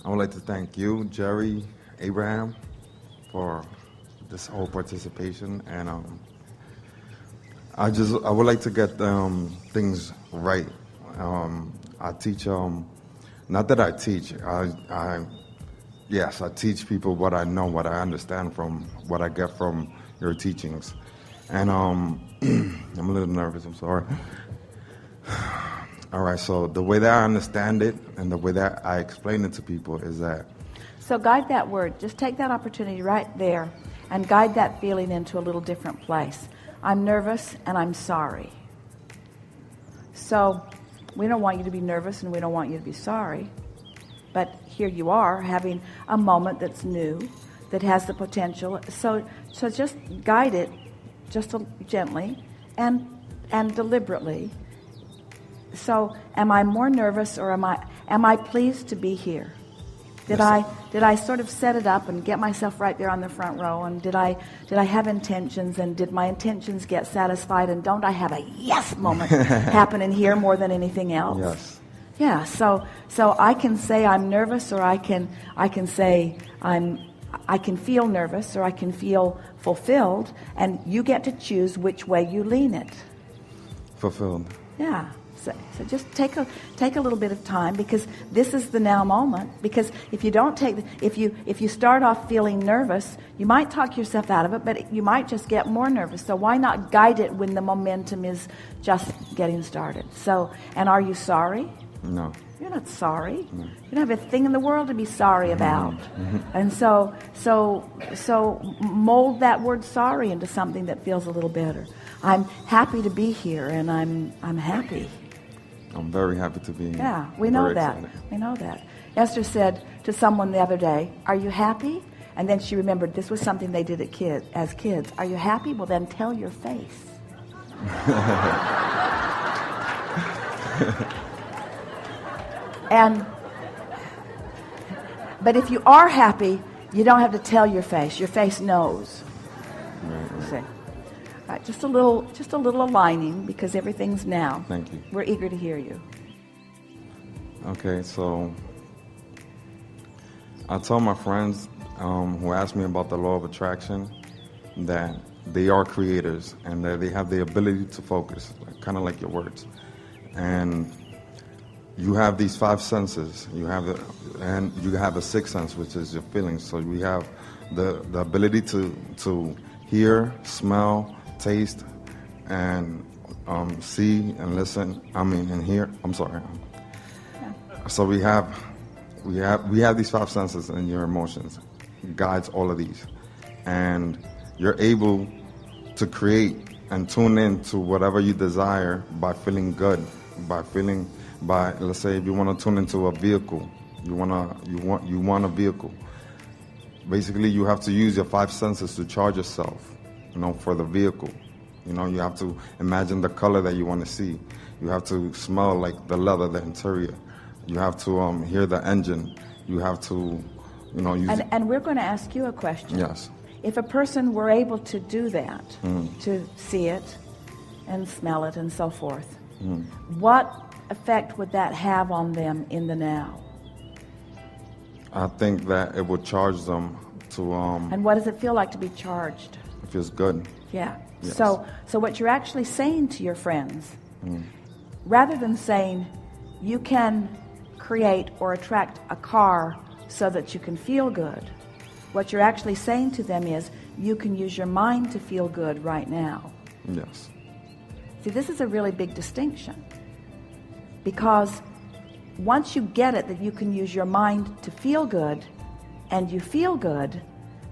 I would like to thank you, Jerry, Abraham, for this whole participation, and I would like to get things right. I teach, not that I teach, yes, I teach people what I know, what I understand from what I get from your teachings. And I'm a little nervous, I'm sorry. All right, so the way that I understand it and the way that I explain it to people is that... So guide that word. Just take that opportunity right there and guide that feeling into a little different place. I'm nervous and I'm sorry. So we don't want you to be nervous and we don't want you to be sorry. But here you are having a moment that's new, that has the potential. So just guide it just gently and deliberately. So am I more nervous or am I pleased to be here? Did I sort of set it up and get myself right there on the front row, and did I have intentions, and did my intentions get satisfied, and don't I have a yes moment happen in here more than anything else? Yes. Yeah, so I can say I'm nervous, or I can say I can feel nervous, or I can feel fulfilled, and you get to choose which way you lean it. Fulfilled. Yeah. So just take a little bit of time, because this is the now moment. Because if you don't if you start off feeling nervous, you might talk yourself out of it, but you might just get more nervous. So why not guide it when the momentum is just getting started? So, and are you sorry? No. You're not sorry. No. You don't have a thing in the world to be sorry about. Mm-hmm. And so mold that word sorry into something that feels a little better. I'm happy to be here, and I'm happy. I'm very happy to be here. Yeah, we know that. Excited. We know that. Esther said to someone the other day, "Are you happy?" And then she remembered this was something they did as kids. "Are you happy?" Well, then tell your face. But if you are happy, you don't have to tell your face. Your face knows. Right. See? Right, just a little aligning, because everything's now. Thank you. We're eager to hear you. Okay, so I told my friends who asked me about the law of attraction that they are creators and that they have the ability to focus, kind of like your words. And you have these five senses. You have a sixth sense, which is your feelings. So we have the ability to hear, smell, taste, and see and listen. And hear. I'm sorry. Yeah. So we have these five senses, and your emotions guides all of these, and you're able to create and tune in to whatever you desire by feeling good, by let's say if you want to tune into a vehicle, you want a vehicle. Basically, you have to use your five senses to charge yourself, for the vehicle. You have to imagine the color that you want to see. You have to smell like the leather, the interior. You have to hear the engine. You have to, use... And we're going to ask you a question. Yes. If a person were able to do that, to see it and smell it and so forth, what effect would that have on them in the now? I think that it would charge them to... And what does it feel like to be charged? It feels good. Yeah. Yes. So what you're actually saying to your friends, rather than saying you can create or attract a car so that you can feel good, what you're actually saying to them is you can use your mind to feel good right now. Yes. See, this is a really big distinction, because once you get it that you can use your mind to feel good, and you feel good,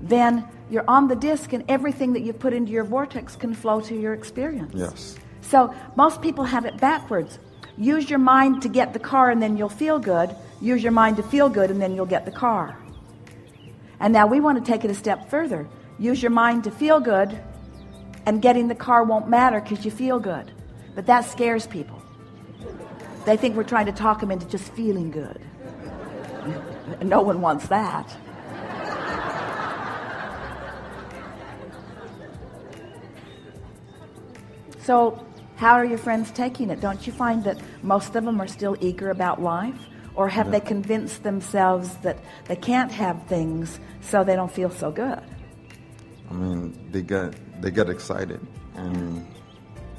then you're on the disc, and everything that you put into your vortex can flow to your experience. Yes. So most people have it backwards. Use your mind to get the car, and then you'll feel good. Use your mind to feel good, and then you'll get the car. And now we want to take it a step further. Use your mind to feel good, and getting the car won't matter because you feel good. But that scares people. They think we're trying to talk them into just feeling good. No one wants that. So how are your friends taking it? Don't you find that most of them are still eager about life? Or have they convinced themselves that they can't have things so they don't feel so good? I mean, they get excited and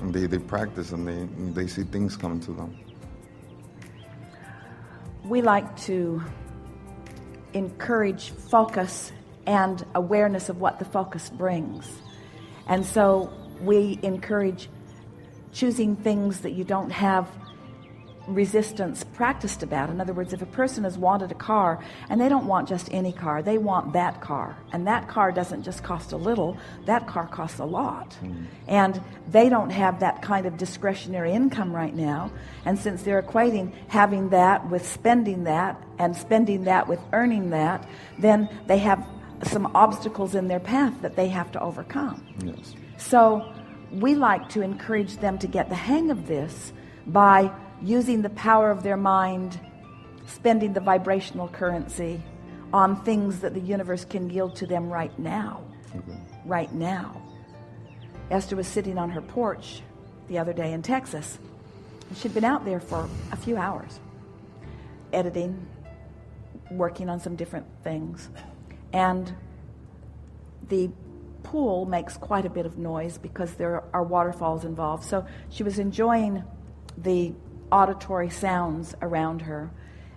they practice and they see things coming to them. We like to encourage focus and awareness of what the focus brings. And so we encourage choosing things that you don't have resistance practiced about. In other words, if a person has wanted a car and they don't want just any car, they want that car, and that car doesn't just cost a little, that car costs a lot. And they don't have that kind of discretionary income right now, and since they're equating having that with spending that and spending that with earning that, then they have some obstacles in their path that they have to overcome. Yes. So we like to encourage them to get the hang of this by using the power of their mind, spending the vibrational currency on things that the universe can yield to them right now. Okay. Right now. Esther was sitting on her porch the other day in Texas. And she'd been out there for a few hours, editing, working on some different things. And the pool makes quite a bit of noise because there are waterfalls involved. So she was enjoying the auditory sounds around her,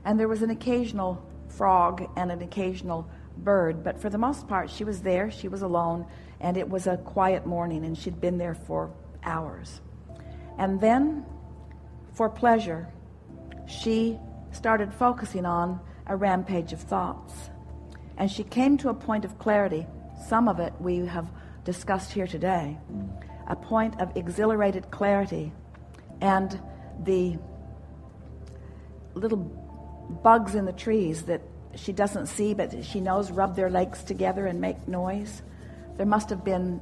and there was an occasional frog and an occasional bird, but for the most part she was there, she was alone, and it was a quiet morning, and she'd been there for hours. And then, for pleasure, she started focusing on a rampage of thoughts, and she came to a point of clarity. Some of it we have discussed here today, a point of exhilarated clarity, and the little bugs in the trees that she doesn't see but she knows rub their legs together and make noise. There must have been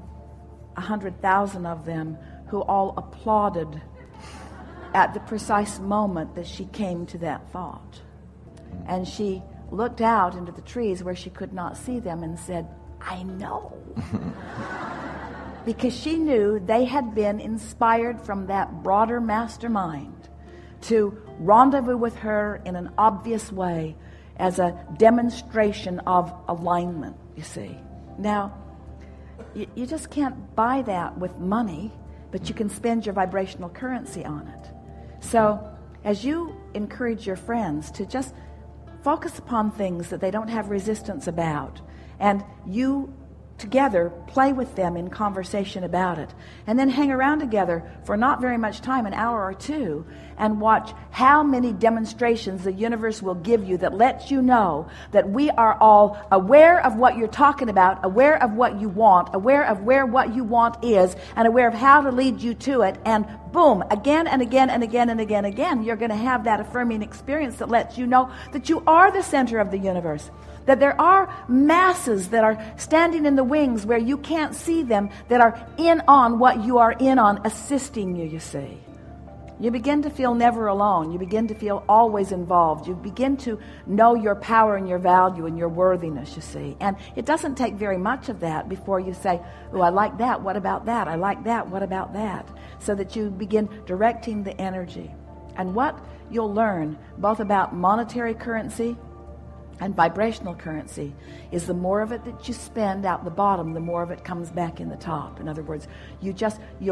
100,000 of them who all applauded at the precise moment that she came to that thought. And she looked out into the trees where she could not see them and said, "I know." Because she knew they had been inspired from that broader mastermind to rendezvous with her in an obvious way as a demonstration of alignment, you see. Now, you just can't buy that with money, but you can spend your vibrational currency on it. So as you encourage your friends to just focus upon things that they don't have resistance about, and you together play with them in conversation about it, and then hang around together for not very much time, an hour or two, and watch how many demonstrations the universe will give you that lets you know that we are all aware of what you're talking about, aware of what you want, aware of where what you want is, and aware of how to lead you to it, and boom, again and again and again and again and again, you're going to have that affirming experience that lets you know that you are the center of the universe. That there are masses that are standing in the wings where you can't see them, that are in on what you are in on, assisting you, you see. You begin to feel never alone. You begin to feel always involved. You begin to know your power and your value and your worthiness, you see. And it doesn't take very much of that before you say, "Oh, I like that. What about that? I like that. What about that?" So that you begin directing the energy. And what you'll learn, both about monetary currency and vibrational currency, is the more of it that you spend out the bottom, the more of it comes back in the top. In other words, you'll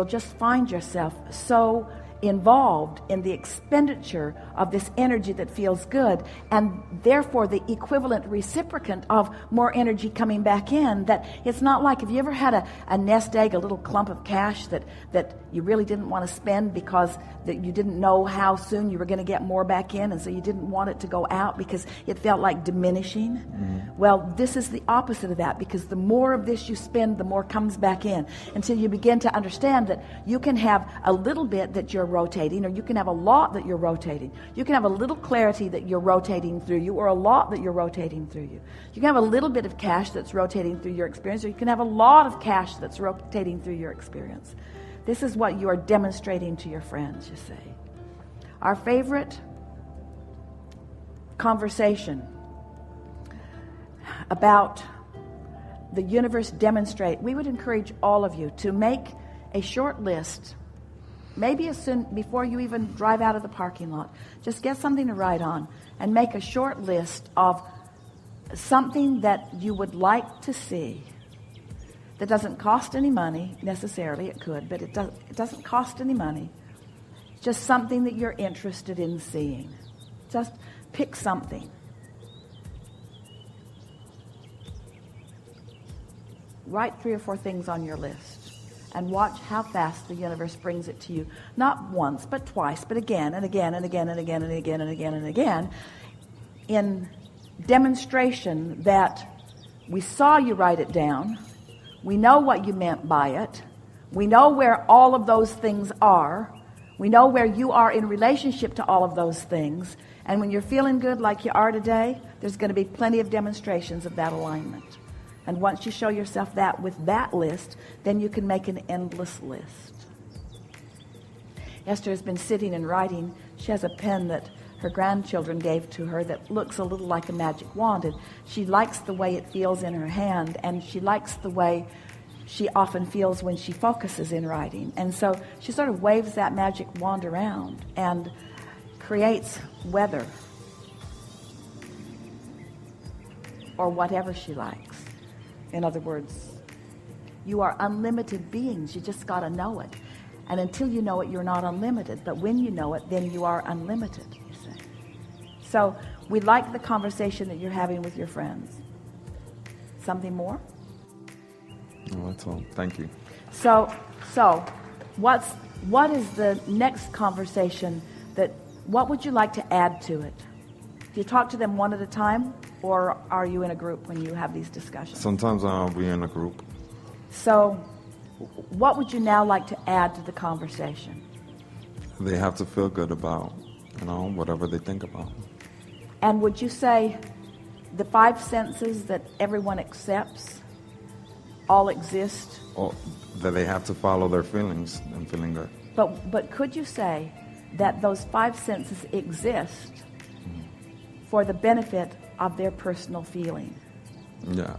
just find yourself so involved in the expenditure of this energy that feels good, and therefore the equivalent reciprocant of more energy coming back in, that it's not like, have you ever had a nest egg, a little clump of cash that you really didn't want to spend because that you didn't know how soon you were going to get more back in, and so you didn't want it to go out because it felt like diminishing? Mm-hmm. Well, this is the opposite of that, because the more of this you spend, the more comes back in, until you begin to understand that you can have a little bit that you're rotating, or you can have a lot that you're rotating. You can have a little clarity that you're rotating through you, or a lot that you're rotating through you. You can have a little bit of cash that's rotating through your experience, or you can have a lot of cash that's rotating through your experience. This is what you are demonstrating to your friends, you see. Our favorite conversation about the universe demonstrate, we would encourage all of you to make a short list maybe as soon before you even drive out of the parking lot. Just get something to write on and make a short list of something that you would like to see that doesn't cost any money necessarily. It could, but it doesn't cost any money. Just something that you're interested in seeing. Just pick something. Write 3 or 4 things on your list and watch how fast the universe brings it to you. Not once, but twice, but again and again and again and again and again and again and again, in demonstration that we saw you write it down, we know what you meant by it, we know where all of those things are, we know where you are in relationship to all of those things, and when you're feeling good like you are today, there's going to be plenty of demonstrations of that alignment. And once you show yourself that with that list, then you can make an endless list. Esther has been sitting and writing. She has a pen that her grandchildren gave to her that looks a little like a magic wand. And she likes the way it feels in her hand, and she likes the way she often feels when she focuses in writing. And so she sort of waves that magic wand around and creates weather or whatever she likes. In other words, you are unlimited beings. You just got to know it. And until you know it, you're not unlimited. But when you know it, then you are unlimited, you see. So we like the conversation that you're having with your friends. Something more? No, that's all. Thank you. So what is the next conversation what would you like to add to it? Do you talk to them one at a time, or are you in a group when you have these discussions? Sometimes I'll be in a group. So what would you now like to add to the conversation? They have to feel good about, whatever they think about. And would you say the 5 senses that everyone accepts all exist? Or that they have to follow their feelings and feeling good. But could you say that those 5 senses exist for the benefit of their personal feeling? Yeah.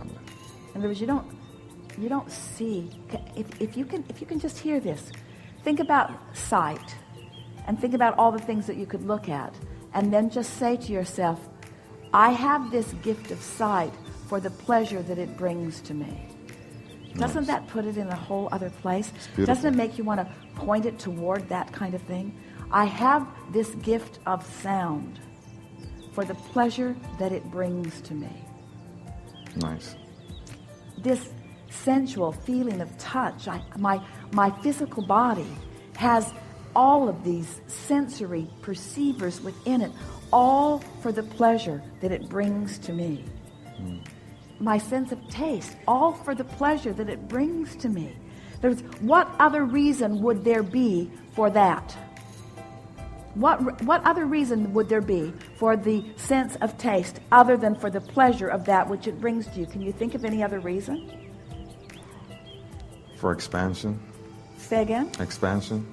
In other words, you don't see. If you can just hear this, think about sight, and think about all the things that you could look at, and then just say to yourself, I have this gift of sight for the pleasure that it brings to me. Doesn't that put it in a whole other place? Doesn't it make you want to point it toward that kind of thing? I have this gift of sound for the pleasure that it brings to me. Nice. This sensual feeling of touch, my physical body has all of these sensory perceivers within it, all for the pleasure that it brings to me. My sense of taste, all for the pleasure that it brings to me. What other reason would there be for that? What other reason would there be for the sense of taste other than for the pleasure of that which it brings to you? Can you think of any other reason? For expansion. Say again? Expansion.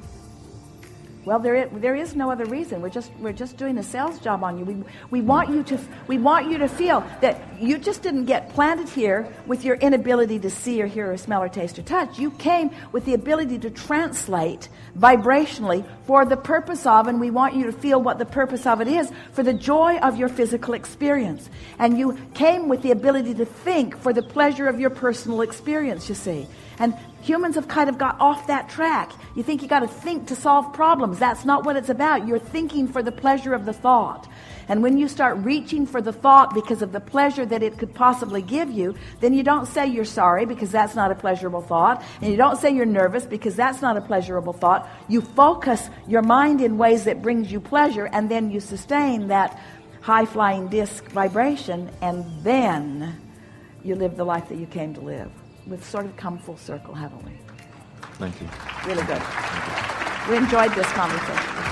Well, there is no other reason. We're just doing a sales job on you. We want you to feel that you just didn't get planted here with your inability to see or hear or smell or taste or touch. You came with the ability to translate vibrationally for the purpose of, and we want you to feel what the purpose of it is, for the joy of your physical experience. And you came with the ability to think for the pleasure of your personal experience, you see. And humans have kind of got off that track. You think you got to think to solve problems. That's not what it's about. You're thinking for the pleasure of the thought. And when you start reaching for the thought because of the pleasure that it could possibly give you, then you don't say you're sorry because that's not a pleasurable thought. And you don't say you're nervous because that's not a pleasurable thought. You focus your mind in ways that brings you pleasure, and then you sustain that high-flying disc vibration, and then you live the life that you came to live. We've sort of come full circle, haven't we? Thank you. Really good. We enjoyed this conversation.